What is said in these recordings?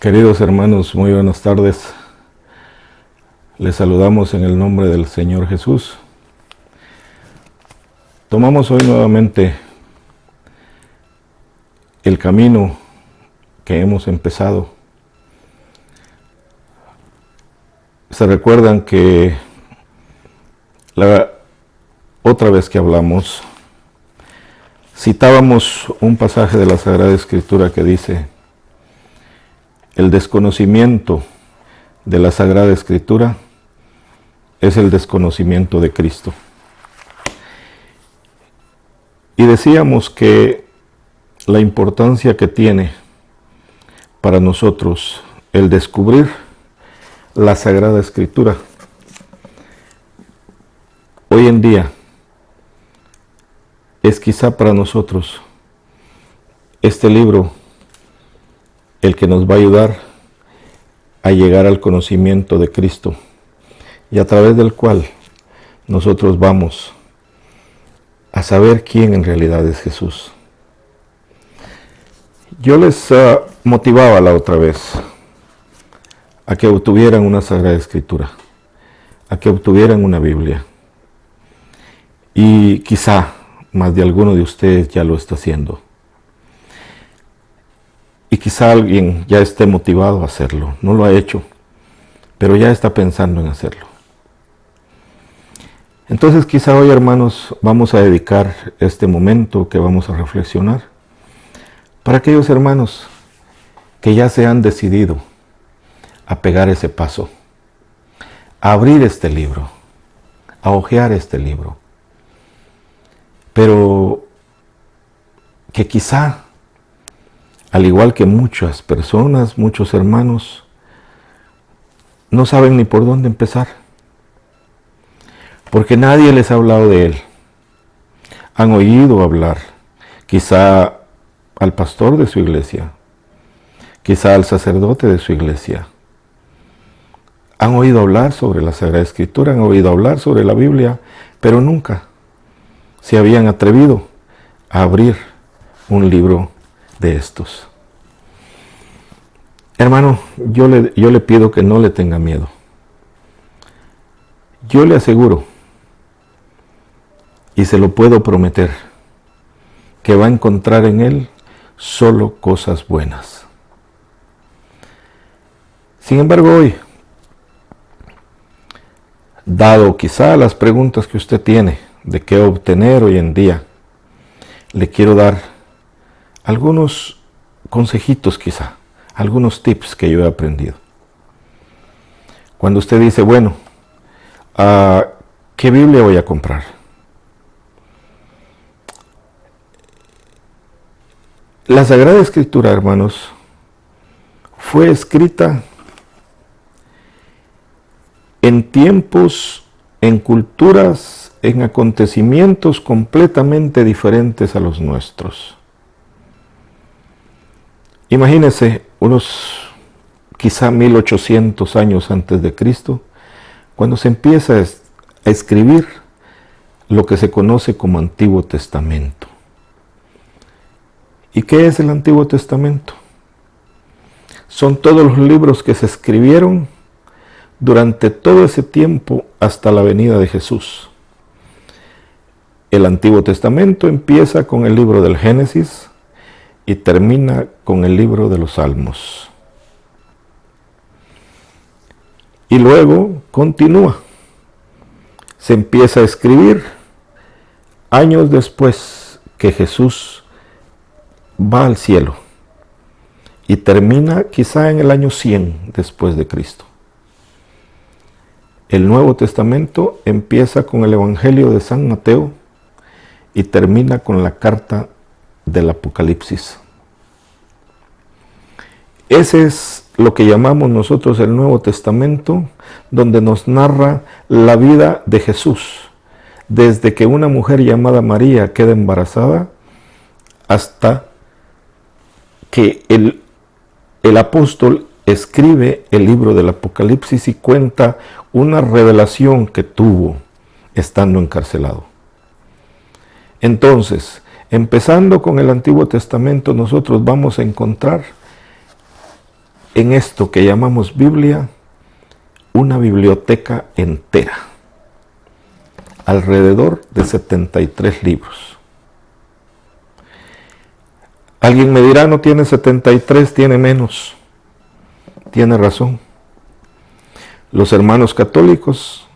Queridos hermanos, muy buenas tardes. Les saludamos en el nombre del Señor Jesús. Tomamos hoy nuevamente el camino que hemos empezado. Se recuerdan que la otra vez que hablamos, citábamos un pasaje de la Sagrada Escritura que dice: el desconocimiento de la Sagrada Escritura es el desconocimiento de Cristo. Y decíamos que la importancia que tiene para nosotros el descubrir la Sagrada Escritura hoy en día es quizá para nosotros este libro el que nos va a ayudar a llegar al conocimiento de Cristo y a través del cual nosotros vamos a saber quién en realidad es Jesús. Yo les motivaba la otra vez a que obtuvieran una Sagrada Escritura, a que obtuvieran una Biblia. Y quizá más de alguno de ustedes ya lo está haciendo. Y quizá alguien ya esté motivado a hacerlo. No lo ha hecho, pero ya está pensando en hacerlo. Entonces quizá hoy, hermanos, vamos a dedicar este momento que vamos a reflexionar para aquellos hermanos que ya se han decidido a pegar ese paso, a abrir este libro, a hojear este libro, pero que quizá, al igual que muchas personas, muchos hermanos, no saben ni por dónde empezar, porque nadie les ha hablado de él. Han oído hablar, quizá al pastor de su iglesia, quizá al sacerdote de su iglesia. Han oído hablar sobre la Sagrada Escritura, han oído hablar sobre la Biblia, pero nunca se habían atrevido a abrir un libro de estos. Hermano, yo le pido que no le tenga miedo. Yo le aseguro, y se lo puedo prometer, que va a encontrar en él solo cosas buenas. Sin embargo, hoy, dado quizá las preguntas que usted tiene de qué obtener hoy en día, le quiero dar algunos consejitos quizá, algunos tips que yo he aprendido. Cuando usted dice, bueno, ¿qué Biblia voy a comprar? La Sagrada Escritura, hermanos, fue escrita en tiempos, en culturas, en acontecimientos completamente diferentes a los nuestros. Imagínense unos quizá 1800 años antes de Cristo, cuando se empieza a escribir lo que se conoce como Antiguo Testamento. ¿Y qué es el Antiguo Testamento? Son todos los libros que se escribieron durante todo ese tiempo hasta la venida de Jesús. El Antiguo Testamento empieza con el libro del Génesis y termina con el libro de los Salmos. Y luego continúa. Se empieza a escribir años después que Jesús va al cielo y termina quizá en el año 100 después de Cristo. El Nuevo Testamento empieza con el Evangelio de San Mateo y termina con la carta del Apocalipsis. Ese es lo que llamamos nosotros el Nuevo Testamento, donde nos narra la vida de Jesús, desde que una mujer llamada María queda embarazada hasta que el apóstol escribe el libro del Apocalipsis y cuenta una revelación que tuvo estando encarcelado. Entonces, empezando con el Antiguo Testamento, nosotros vamos a encontrar en esto que llamamos Biblia una biblioteca entera, alrededor de 73 libros. Alguien me dirá, no tiene 73, tiene menos. Tiene razón. Los hermanos católicos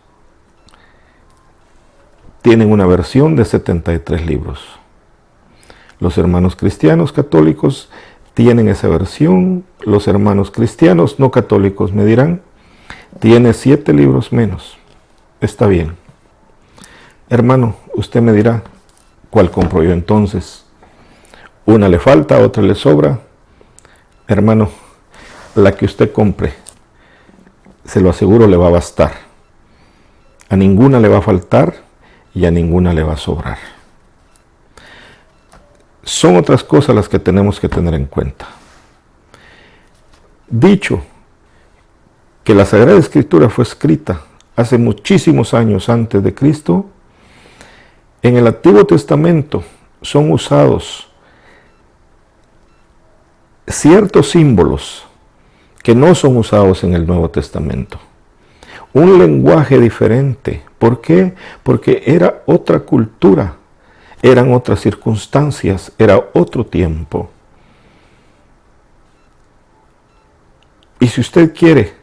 tienen una versión de 73 libros. Los hermanos cristianos católicos tienen esa versión. Los hermanos cristianos no católicos me dirán, tiene 7 libros menos. Está bien. Hermano, usted me dirá, ¿cuál compro yo entonces? Una le falta, otra le sobra. Hermano, la que usted compre, se lo aseguro, le va a bastar. A ninguna le va a faltar y a ninguna le va a sobrar. Son otras cosas las que tenemos que tener en cuenta. Dicho que la Sagrada Escritura fue escrita hace muchísimos años antes de Cristo, en el Antiguo Testamento son usados ciertos símbolos que no son usados en el Nuevo Testamento. Un lenguaje diferente. ¿Por qué? Porque era otra cultura, eran otras circunstancias, era otro tiempo. Y si usted quiere,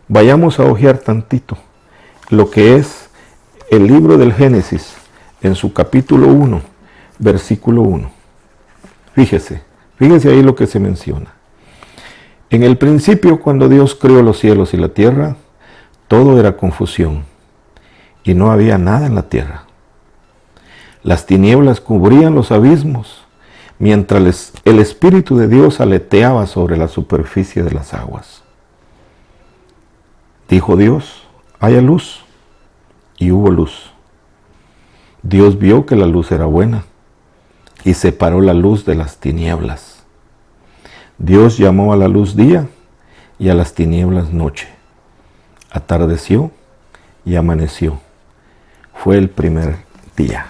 vayamos a hojear tantito lo que es el libro del Génesis en su capítulo 1, versículo 1. Fíjese ahí lo que se menciona. En el principio, cuando Dios creó los cielos y la tierra, todo era confusión y no había nada en la tierra. Las tinieblas cubrían los abismos, mientras el Espíritu de Dios aleteaba sobre la superficie de las aguas. Dijo Dios, haya luz, y hubo luz. Dios vio que la luz era buena, y separó la luz de las tinieblas. Dios llamó a la luz día, y a las tinieblas noche. Atardeció y amaneció. Fue el primer día.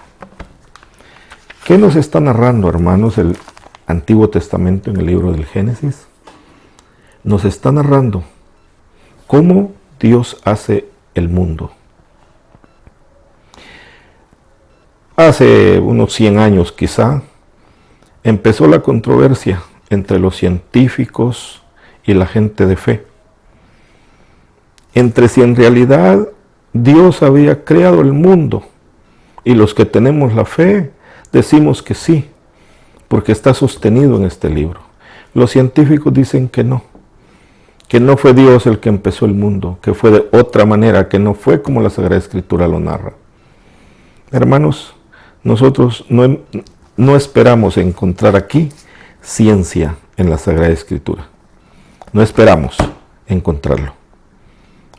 ¿Qué nos está narrando, hermanos, el Antiguo Testamento en el libro del Génesis? Nos está narrando cómo Dios hace el mundo. Hace unos 100 años quizá, empezó la controversia entre los científicos y la gente de fe, entre si en realidad Dios había creado el mundo, y los que tenemos la fe decimos que sí, porque está sostenido en este libro. Los científicos dicen que no fue Dios el que empezó el mundo, que fue de otra manera, que no fue como la Sagrada Escritura lo narra. Hermanos, nosotros no esperamos encontrar aquí ciencia en la Sagrada Escritura. No esperamos encontrarlo.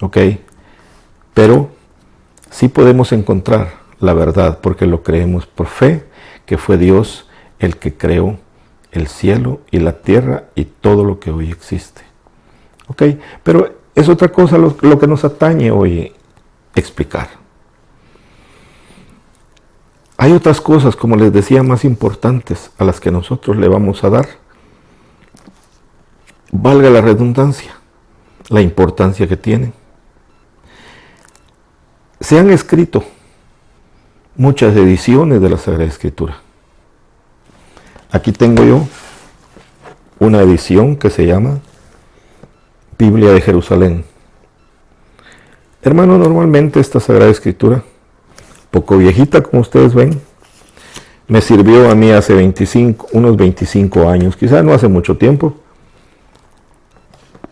¿Ok? Pero sí podemos encontrar la verdad, porque lo creemos por fe, que fue Dios el que creó el cielo y la tierra y todo lo que hoy existe. ¿Ok? Pero es otra cosa lo que nos atañe hoy explicar. Hay otras cosas, como les decía, más importantes a las que nosotros le vamos a dar, valga la redundancia, la importancia que tienen. Se han escrito muchas ediciones de la Sagrada Escritura. Aquí tengo yo una edición que se llama Biblia de Jerusalén. Hermano, normalmente esta Sagrada Escritura, poco viejita como ustedes ven, me sirvió a mí hace unos 25 años, quizás no hace mucho tiempo,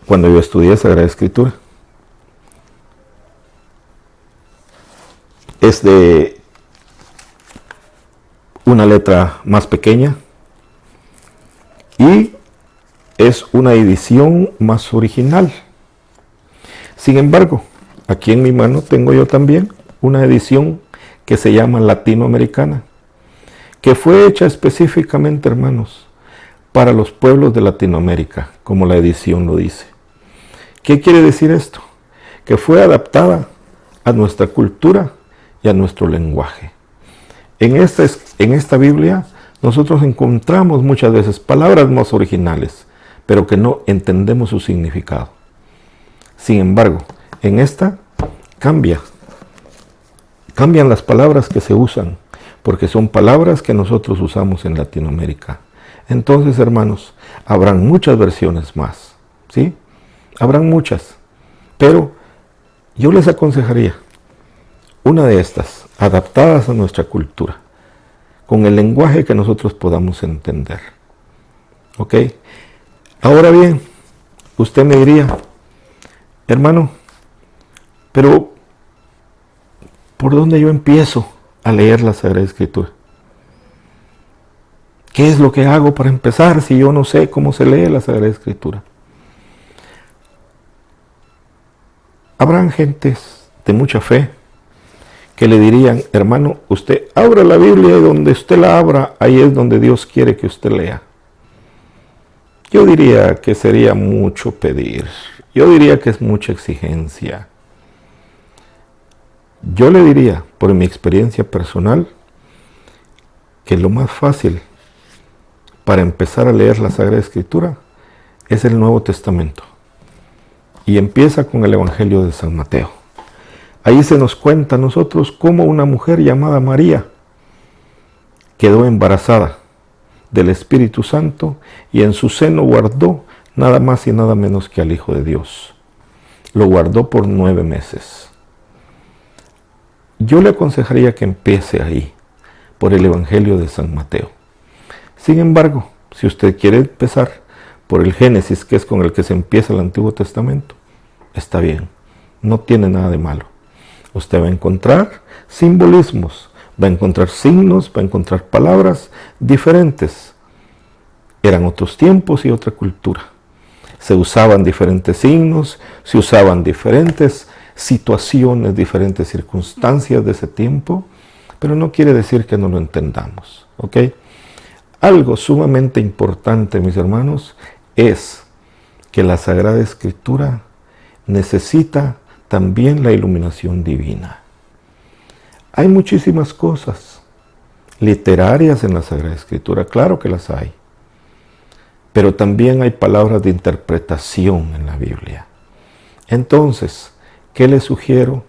cuando yo estudié Sagrada Escritura. Es de una letra más pequeña y es una edición más original. Sin embargo, aquí en mi mano tengo yo también una edición que se llama latinoamericana, que fue hecha específicamente, hermanos, para los pueblos de Latinoamérica, como la edición lo dice. ¿Qué quiere decir esto? Que fue adaptada a nuestra cultura y a nuestro lenguaje. En esta Biblia nosotros encontramos muchas veces palabras más originales, pero que no entendemos su significado. Sin embargo, en esta cambian las palabras que se usan, porque son palabras que nosotros usamos en Latinoamérica. Entonces, hermanos, habrán muchas versiones más, ¿sí? Habrán muchas, pero yo les aconsejaría una de estas, adaptadas a nuestra cultura, con el lenguaje que nosotros podamos entender. ¿Ok? Ahora bien, usted me diría, hermano, pero ¿por dónde yo empiezo a leer la Sagrada Escritura? ¿Qué es lo que hago para empezar si yo no sé cómo se lee la Sagrada Escritura? Habrán gentes de mucha fe que le dirían, hermano, usted abra la Biblia y donde usted la abra, ahí es donde Dios quiere que usted lea. Yo diría que sería mucho pedir. Yo diría que es mucha exigencia. Yo le diría, por mi experiencia personal, que lo más fácil para empezar a leer la Sagrada Escritura es el Nuevo Testamento. Y empieza con el Evangelio de San Mateo. Ahí se nos cuenta a nosotros cómo una mujer llamada María quedó embarazada del Espíritu Santo y en su seno guardó nada más y nada menos que al Hijo de Dios. Lo guardó por 9 meses. Yo le aconsejaría que empiece ahí, por el Evangelio de San Mateo. Sin embargo, si usted quiere empezar por el Génesis, que es con el que se empieza el Antiguo Testamento, está bien, no tiene nada de malo. Usted va a encontrar simbolismos, va a encontrar signos, va a encontrar palabras diferentes. Eran otros tiempos y otra cultura. Se usaban diferentes signos, se usaban diferentes situaciones, diferentes circunstancias de ese tiempo, pero no quiere decir que no lo entendamos, ¿ok? Algo sumamente importante, mis hermanos, es que la Sagrada Escritura necesita también la iluminación divina. Hay muchísimas cosas literarias en la Sagrada Escritura, claro que las hay, pero también hay palabras de interpretación en la Biblia. Entonces, ¿qué le sugiero?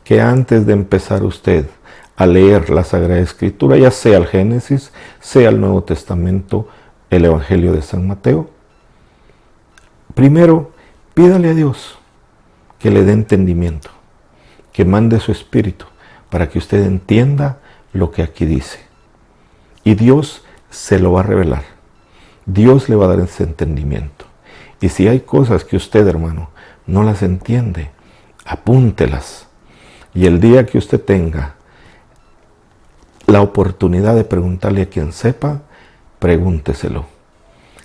Que antes de empezar usted a leer la Sagrada Escritura, ya sea el Génesis, sea el Nuevo Testamento, el Evangelio de San Mateo, primero pídale a Dios que le dé entendimiento, que mande su Espíritu para que usted entienda lo que aquí dice. Y Dios se lo va a revelar. Dios le va a dar ese entendimiento. Y si hay cosas que usted, hermano, no las entiende, apúntelas. Y el día que usted tenga la oportunidad de preguntarle a quien sepa, pregúnteselo.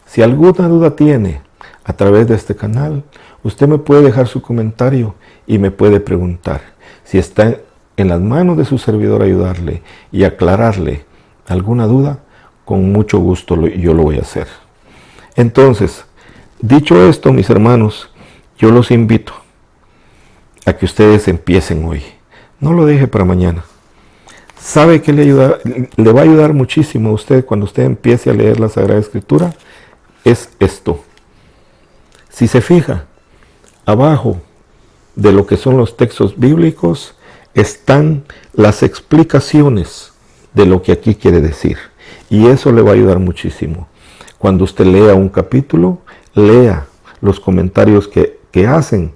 Si alguna duda tiene a través de este canal, usted me puede dejar su comentario y me puede preguntar. Si está en las manos de su servidor ayudarle y aclararle alguna duda, con mucho gusto yo lo voy a hacer. Entonces, dicho esto, mis hermanos, yo los invito a que ustedes empiecen hoy. No lo deje para mañana. ¿Sabe que le va a ayudar muchísimo a usted cuando usted empiece a leer la Sagrada Escritura? Es esto. Si se fija, abajo de lo que son los textos bíblicos están las explicaciones de lo que aquí quiere decir. Y eso le va a ayudar muchísimo. Cuando usted lea un capítulo, lea los comentarios que hacen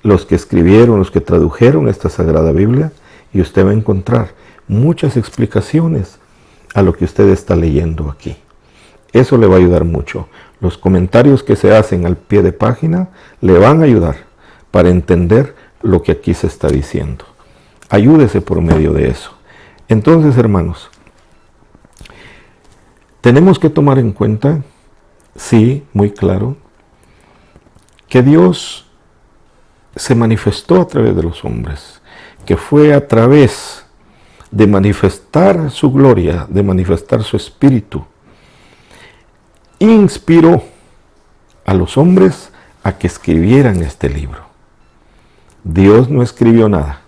los que escribieron, los que tradujeron esta Sagrada Biblia, y usted va a encontrar muchas explicaciones a lo que usted está leyendo aquí. Eso le va a ayudar mucho. Los comentarios que se hacen al pie de página le van a ayudar para entender lo que aquí se está diciendo. Ayúdese por medio de eso. Entonces, hermanos, tenemos que tomar en cuenta, sí, muy claro, que Dios se manifestó a través de los hombres, que fue a través de manifestar su gloria, de manifestar su espíritu, inspiró a los hombres a que escribieran este libro. Dios no escribió nada.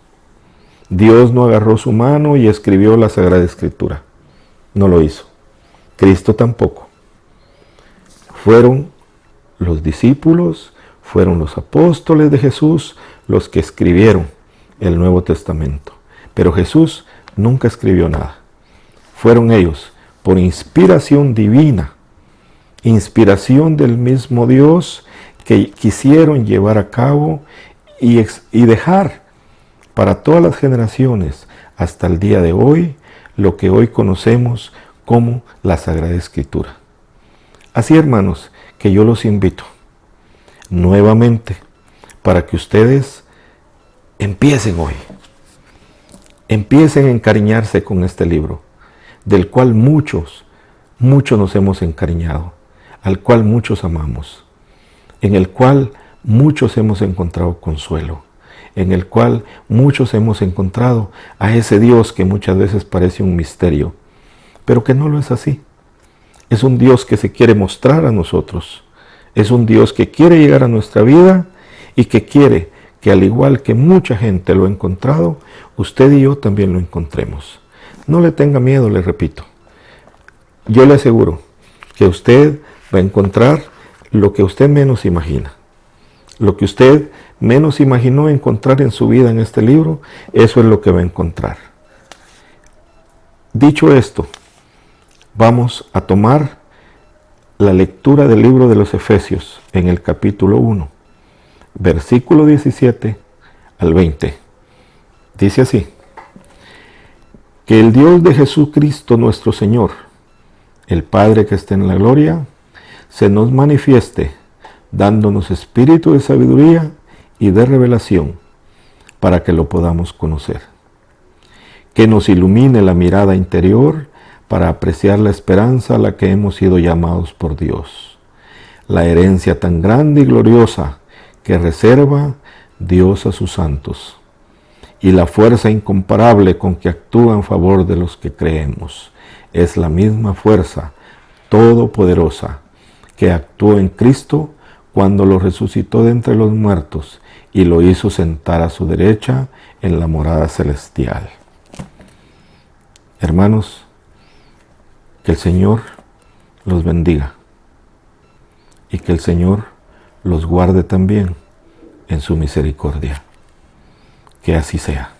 Dios no agarró su mano y escribió la Sagrada Escritura. No lo hizo. Cristo tampoco. Fueron los discípulos, fueron los apóstoles de Jesús los que escribieron el Nuevo Testamento. Pero Jesús nunca escribió nada. Fueron ellos, por inspiración divina, inspiración del mismo Dios, que quisieron llevar a cabo y dejar para todas las generaciones hasta el día de hoy lo que hoy conocemos como la Sagrada Escritura. Así, hermanos, que yo los invito nuevamente para que ustedes empiecen hoy, empiecen a encariñarse con este libro, del cual muchos nos hemos encariñado, al cual muchos amamos, en el cual muchos hemos encontrado consuelo, en el cual muchos hemos encontrado a ese Dios que muchas veces parece un misterio, pero que no lo es así. Es un Dios que se quiere mostrar a nosotros, es un Dios que quiere llegar a nuestra vida y que quiere que, al igual que mucha gente lo ha encontrado, usted y yo también lo encontremos. No le tenga miedo, le repito. Yo le aseguro que usted va a encontrar lo que usted menos imagina. Lo que usted menos imaginó encontrar en su vida en este libro, eso es lo que va a encontrar. Dicho esto, vamos a tomar la lectura del libro de los Efesios en el capítulo 1, versículo 17 al 20. Dice así: que el Dios de Jesucristo nuestro Señor, el Padre que está en la gloria, se nos manifieste, dándonos espíritu de sabiduría y de revelación, para que lo podamos conocer. Que nos ilumine la mirada interior para apreciar la esperanza a la que hemos sido llamados por Dios, la herencia tan grande y gloriosa que reserva Dios a sus santos, y la fuerza incomparable con que actúa en favor de los que creemos. Es la misma fuerza todopoderosa que actuó en Cristo cuando lo resucitó de entre los muertos y lo hizo sentar a su derecha en la morada celestial. Hermanos, que el Señor los bendiga y que el Señor los guarde también en su misericordia. Que así sea.